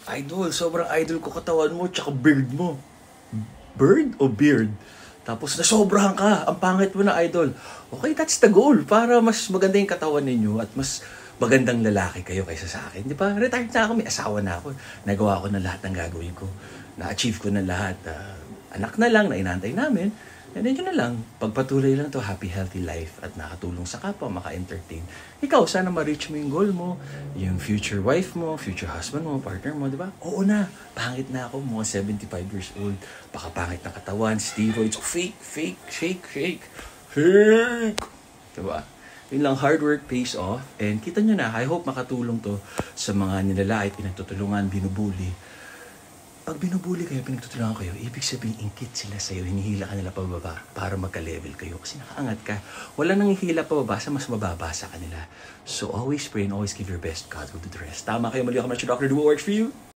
Idol, sobrang idol ko katawan mo, tsaka beard mo. Bird o beard? Tapos nasobrahan ka, ang pangit mo na, idol. Okay, that's the goal. Para mas maganda yung katawan ninyo at mas magandang lalaki kayo kaysa sa akin. Di ba? Retired na ako, may asawa na ako. Nagawa ko na lahat ng gagawin ko. Na-achieve ko na lahat. Anak na lang na inantay namin. And then yun na lang, pagpatuloy lang to happy, healthy life at nakatulong sa kapwa, maka-entertain. Ikaw, sana ma-reach mo yung goal mo, yung future wife mo, future husband mo, partner mo, di ba? Oo na, pangit na ako, mga 75 years old, baka pangit na katawan, steroids, fake, shake. Di ba? Yun lang, hard work pays off. And kita nyo na, I hope makatulong to sa mga nilalait, pinagtutulungan, binubuli. Pag binubuli kayo, pinagtutulungan kayo, ibig sabihin, ingkit sila sa'yo, hinihila ka nila pababa para magka-level kayo. Kasi nakaangat ka. Wala nang hihila pababa sa mas mababa sa kanila. So always pray and always give your best. God will do the rest. Tama kayo, mali ako, Dr. Do what works for you.